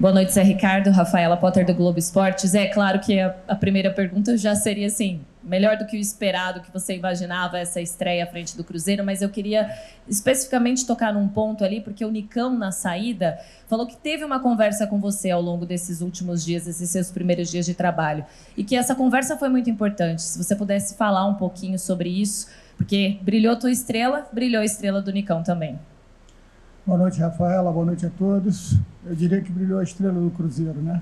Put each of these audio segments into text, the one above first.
Boa noite, Zé Ricardo. Rafaela Potter, do Globo Esporte. Zé, claro que a primeira pergunta já seria assim, melhor do que o esperado, que você imaginava essa estreia à frente do Cruzeiro, mas eu queria especificamente tocar num ponto ali, porque o Nicão, na saída, falou que teve uma conversa com você ao longo desses últimos dias, esses seus primeiros dias de trabalho, e que essa conversa foi muito importante. Se você pudesse falar um pouquinho sobre isso, porque brilhou a tua estrela, brilhou a estrela do Nicão também. Boa noite, Rafaela. Boa noite a todos. Eu diria que brilhou a estrela do Cruzeiro, né?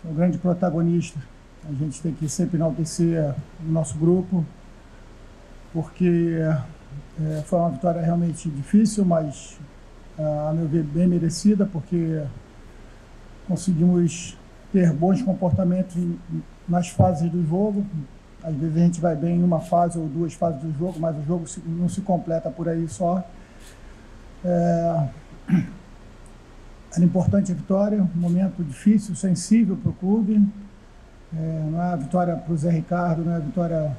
É o grande protagonista. A gente tem que sempre enaltecer o nosso grupo, porque foi uma vitória realmente difícil, mas, a meu ver, bem merecida, porque conseguimos ter bons comportamentos nas fases do jogo. Às vezes a gente vai bem em uma fase ou duas fases do jogo, mas o jogo não se completa por aí só. Era importante a vitória, um momento difícil, sensível para o clube. Não é a vitória para o Zé Ricardo, não é a vitória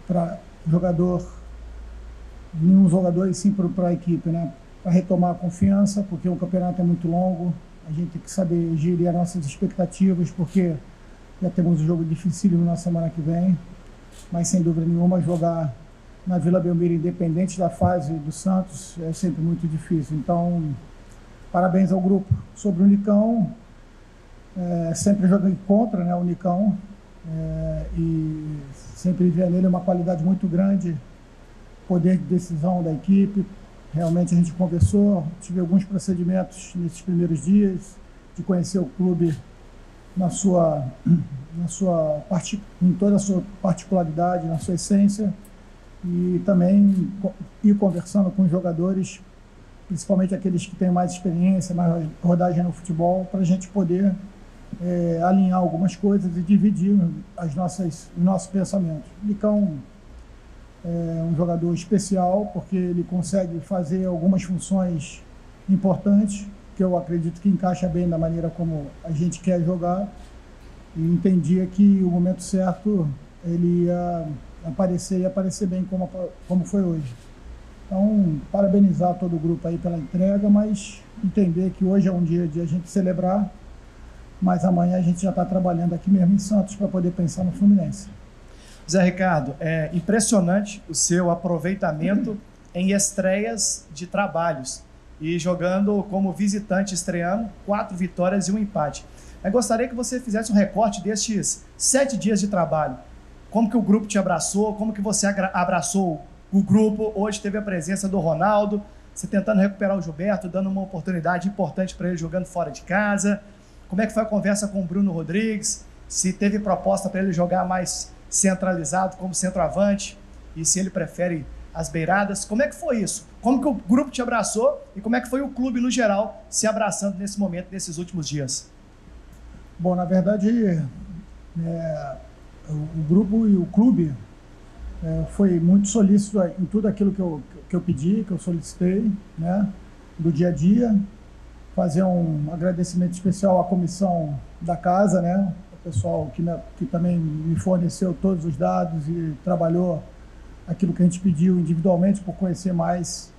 para nenhum jogador, e sim para a equipe, né? Para retomar a confiança, porque o campeonato é muito longo, a gente tem que saber gerir as nossas expectativas, porque já temos um jogo dificílimo na semana que vem, mas sem dúvida nenhuma jogar na Vila Belmiro, independente da fase do Santos, é sempre muito difícil. Então, parabéns ao grupo. Sobre o Nicão, sempre joguei contra, né, o Nicão, e sempre via nele uma qualidade muito grande, poder de decisão da equipe. Realmente a gente conversou, tive alguns procedimentos nesses primeiros dias, de conhecer o clube em toda a sua particularidade, na sua essência, e também ir conversando com os jogadores, principalmente aqueles que têm mais experiência, mais rodagem no futebol, para a gente poder alinhar algumas coisas e dividir os nossos pensamentos. O Nicão é um jogador especial, porque ele consegue fazer algumas funções importantes, que eu acredito que encaixa bem da maneira como a gente quer jogar, e entendia que o momento certo ele ia aparecer bem como foi hoje. Então, parabenizar todo o grupo aí pela entrega, mas entender que hoje é um dia de a gente celebrar, mas amanhã a gente já está trabalhando aqui mesmo em Santos para poder pensar no Fluminense. Zé Ricardo, é impressionante o seu aproveitamento em estreias de trabalhos e jogando como visitante estreando, 4 vitórias e 1 empate. Eu gostaria que você fizesse um recorte destes 7 dias de trabalho. Como que o grupo te abraçou, como que você abraçou o grupo. Hoje teve a presença do Ronaldo, você tentando recuperar o Gilberto, dando uma oportunidade importante para ele jogando fora de casa. Como é que foi a conversa com o Bruno Rodrigues? Se teve proposta para ele jogar mais centralizado como centroavante e se ele prefere as beiradas. Como é que foi isso? Como que o grupo te abraçou e como é que foi o clube no geral se abraçando nesse momento, nesses últimos dias? Bom, na verdade, o grupo e o clube foi muito solícito em tudo aquilo que eu pedi, que eu solicitei, né, do dia a dia. Fazer um agradecimento especial à comissão da casa, né, o pessoal que também me forneceu todos os dados e trabalhou aquilo que a gente pediu individualmente por conhecer mais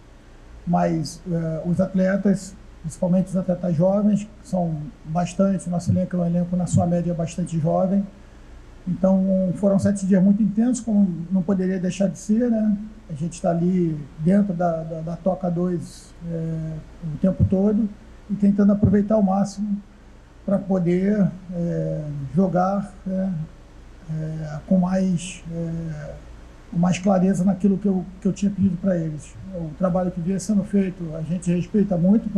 os atletas, principalmente os atletas jovens, que são bastante. Nosso elenco é um elenco, na sua média, bastante jovem. Então, foram 7 dias muito intensos, como não poderia deixar de ser, né? A gente está ali dentro da Toca 2 o tempo todo e tentando aproveitar ao máximo para poder jogar com mais clareza naquilo que eu tinha pedido para eles. O trabalho que vinha sendo feito, a gente respeita muito,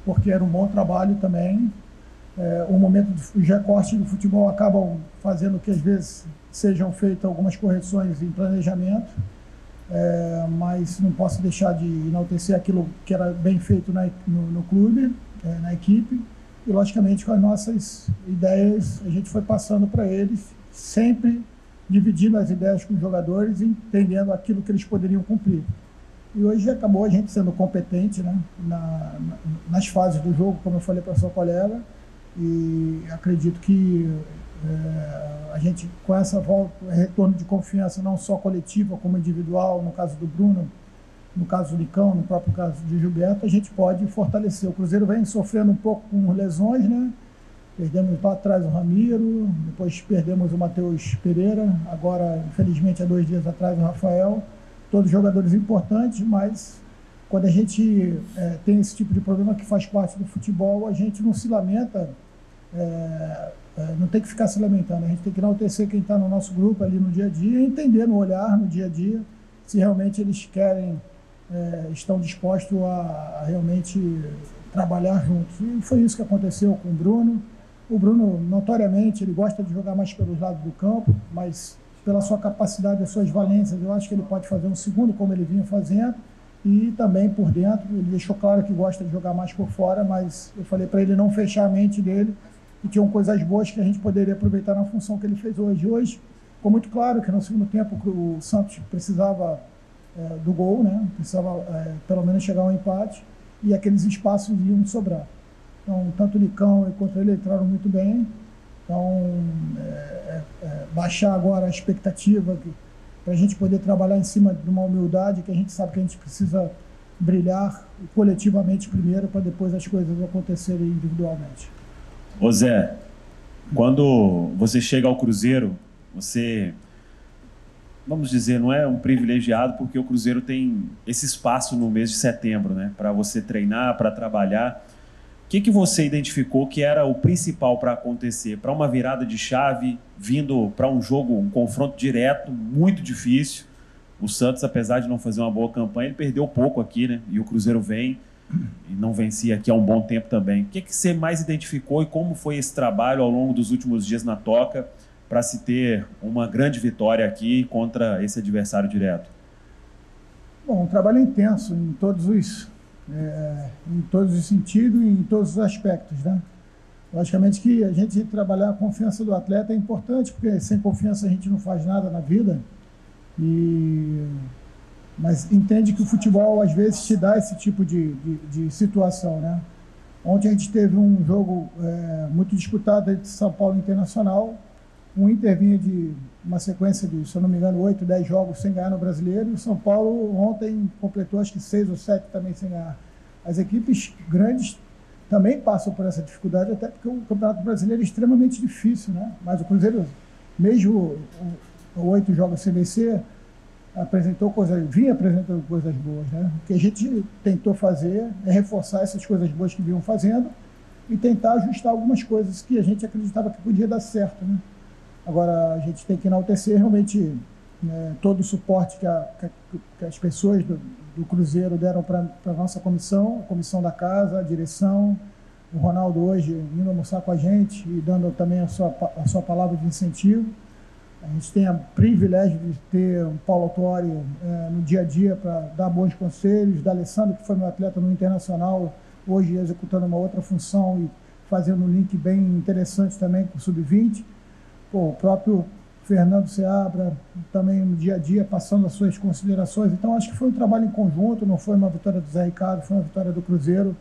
porque era um bom trabalho também. O momento dos recortes do futebol acabam fazendo que às vezes sejam feitas algumas correções em planejamento, mas não posso deixar de enaltecer aquilo que era bem feito no clube, na equipe, e logicamente com as nossas ideias a gente foi passando para eles, sempre dividindo as ideias com os jogadores e entendendo aquilo que eles poderiam cumprir. E hoje acabou a gente sendo competente, né, nas fases do jogo, como eu falei para a sua colega, e acredito que a gente, com essa volta, retorno de confiança não só coletiva como individual, no caso do Bruno, no caso do Nicão, no próprio caso de Gilberto, a gente pode fortalecer. O Cruzeiro vem sofrendo um pouco com lesões, né? Perdemos lá atrás o Ramiro, depois perdemos o Matheus Pereira, agora, infelizmente, há 2 dias atrás o Rafael. Todos jogadores importantes, mas quando a gente tem esse tipo de problema que faz parte do futebol, a gente não se lamenta, não tem que ficar se lamentando. A gente tem que enaltecer quem está no nosso grupo ali no dia a dia, entender no olhar, no dia a dia, se realmente eles querem, estão dispostos a realmente trabalhar juntos. E foi isso que aconteceu com o Bruno. O Bruno, notoriamente, ele gosta de jogar mais pelos lados do campo, mas pela sua capacidade, as suas valências, eu acho que ele pode fazer um segundo, como ele vinha fazendo, e também por dentro. Ele deixou claro que gosta de jogar mais por fora, mas eu falei para ele não fechar a mente dele, e tinham coisas boas que a gente poderia aproveitar na função que ele fez hoje. Hoje ficou muito claro que no segundo tempo o Santos precisava do gol, né? Precisava pelo menos chegar ao empate, e aqueles espaços iam sobrar. Então, tanto o Nicão quanto ele entraram muito bem. Então, baixar agora a expectativa para a gente poder trabalhar em cima de uma humildade, que a gente sabe que a gente precisa brilhar coletivamente primeiro, para depois as coisas acontecerem individualmente. Ô Zé, quando você chega ao Cruzeiro, você, vamos dizer, não é um privilegiado, porque o Cruzeiro tem esse espaço no mês de setembro, né, para você treinar, para trabalhar. O que você identificou que era o principal para acontecer? Para uma virada de chave, vindo para um jogo, um confronto direto, muito difícil. O Santos, apesar de não fazer uma boa campanha, ele perdeu pouco aqui, né? E o Cruzeiro vem e não vencia aqui há um bom tempo também. O que você mais identificou e como foi esse trabalho ao longo dos últimos dias na Toca para se ter uma grande vitória aqui contra esse adversário direto? Bom, um trabalho intenso em todos os sentidos e em todos os aspectos, né? Logicamente que a gente trabalhar a confiança do atleta é importante, porque sem confiança a gente não faz nada na vida. Mas entende que o futebol às vezes te dá esse tipo de situação, né? Ontem a gente teve um jogo muito disputado entre São Paulo e Internacional. O Inter vinha de uma sequência de, se eu não me engano, 8, 10 jogos sem ganhar no Brasileiro, e o São Paulo ontem completou acho que 6 ou 7 também sem ganhar. As equipes grandes também passam por essa dificuldade, até porque o Campeonato Brasileiro é extremamente difícil, né? Mas o Cruzeiro, mesmo 8 jogos sem vencer, vinha apresentando coisas boas, né? O que a gente tentou fazer é reforçar essas coisas boas que vinham fazendo e tentar ajustar algumas coisas que a gente acreditava que podia dar certo, né? Agora, a gente tem que enaltecer realmente todo o suporte que as pessoas do Cruzeiro deram para a nossa comissão, a comissão da casa, a direção, o Ronaldo hoje indo almoçar com a gente e dando também a sua palavra de incentivo. A gente tem o privilégio de ter o Paulo Autori no dia a dia para dar bons conselhos, da Alessandro, que foi meu atleta no Internacional, hoje executando uma outra função e fazendo um link bem interessante também com o Sub-20. O próprio Fernando Seabra também no dia a dia passando as suas considerações. Então acho que foi um trabalho em conjunto, não foi uma vitória do Zé Ricardo, foi uma vitória do Cruzeiro.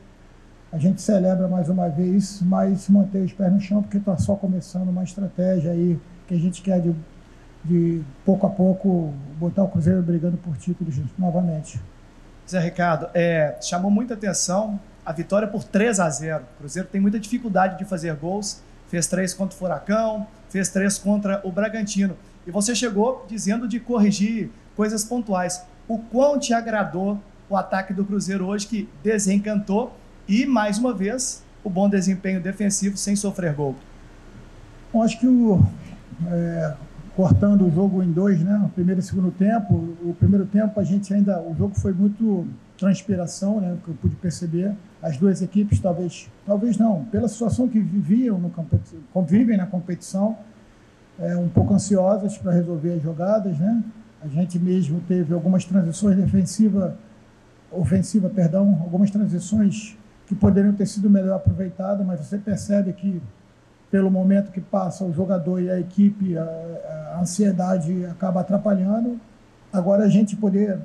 A gente celebra mais uma vez, mas mantém os pés no chão, porque está só começando uma estratégia aí que a gente quer de pouco a pouco botar o Cruzeiro brigando por títulos novamente. Zé Ricardo, chamou muita atenção a vitória por 3-0. O Cruzeiro tem muita dificuldade de fazer gols, fez 3 contra o Furacão, fez 3 contra o Bragantino. E você chegou dizendo de corrigir coisas pontuais. O quão te agradou o ataque do Cruzeiro hoje, que desencantou, e, mais uma vez, o bom desempenho defensivo sem sofrer gol? Bom, acho que cortando o jogo em 2, né? O primeiro e o segundo tempo. O primeiro tempo o jogo foi muito transpiração, né? Que eu pude perceber. As duas equipes talvez não, pela situação que convivem na competição, um pouco ansiosas para resolver as jogadas, né? A gente mesmo teve algumas transições algumas transições que poderiam ter sido melhor aproveitadas, mas você percebe que pelo momento que passa o jogador e a equipe, a ansiedade acaba atrapalhando. Agora a gente poder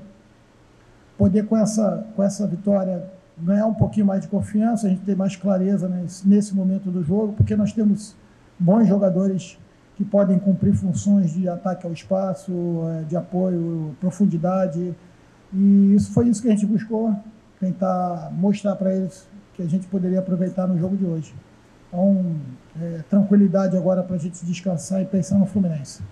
com essa vitória ganhar um pouquinho mais de confiança, a gente ter mais clareza nesse momento do jogo, porque nós temos bons jogadores que podem cumprir funções de ataque ao espaço, de apoio, profundidade, E foi isso que a gente buscou, tentar mostrar para eles que a gente poderia aproveitar no jogo de hoje. Então, tranquilidade agora para a gente descansar e pensar no Fluminense.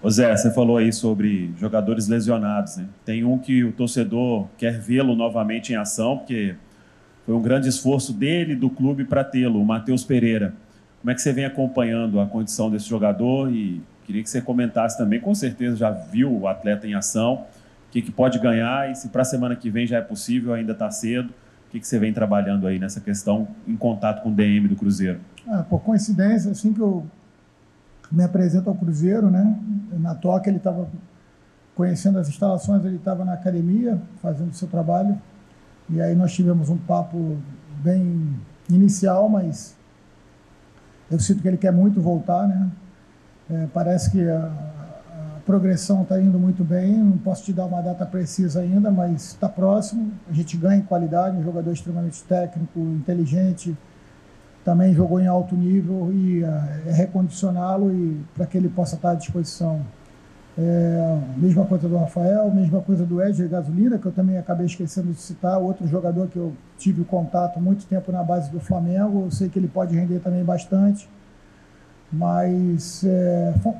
Ô Zé, você falou aí sobre jogadores lesionados, né? Tem um que o torcedor quer vê-lo novamente em ação, porque foi um grande esforço dele, do clube, para tê-lo, o Matheus Pereira. Como é que você vem acompanhando a condição desse jogador? E queria que você comentasse também, com certeza já viu o atleta em ação, o que pode ganhar e se para a semana que vem já é possível, ainda está cedo. O que você vem trabalhando aí nessa questão em contato com o DM do Cruzeiro? Por coincidência, assim que eu me apresento ao Cruzeiro, né? Na toca ele estava conhecendo as instalações, ele estava na academia fazendo o seu trabalho. E aí nós tivemos um papo bem inicial, mas eu sinto que ele quer muito voltar, né? Parece que a progressão está indo muito bem, não posso te dar uma data precisa ainda, mas está próximo. A gente ganha em qualidade, um jogador extremamente técnico, inteligente, também jogou em alto nível e recondicioná-lo e para que ele possa estar à disposição. Mesma coisa do Rafael, mesma coisa do Edger Gasolina, que eu também acabei esquecendo de citar, outro jogador que eu tive contato muito tempo na base do Flamengo, eu sei que ele pode render também bastante, mas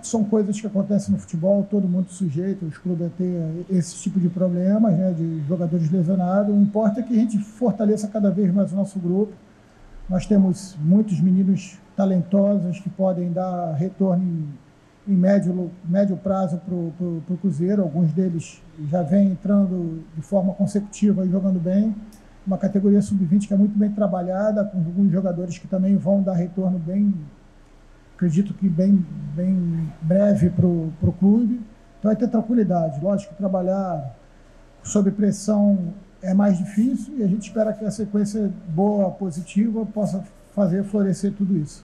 são coisas que acontecem no futebol, todo mundo sujeito, os clubes a ter esse tipo de problemas, né, de jogadores lesionados. O importa é que a gente fortaleça cada vez mais o nosso grupo. Nós temos muitos meninos talentosos que podem dar retorno em médio prazo para o Cruzeiro. Alguns deles já vêm entrando de forma consecutiva e jogando bem. Uma categoria sub-20 que é muito bem trabalhada, com alguns jogadores que também vão dar retorno bem, acredito que bem breve para o clube. Então vai ter tranquilidade. Lógico que trabalhar sob pressão é mais difícil e a gente espera que a sequência boa, positiva, possa fazer florescer tudo isso.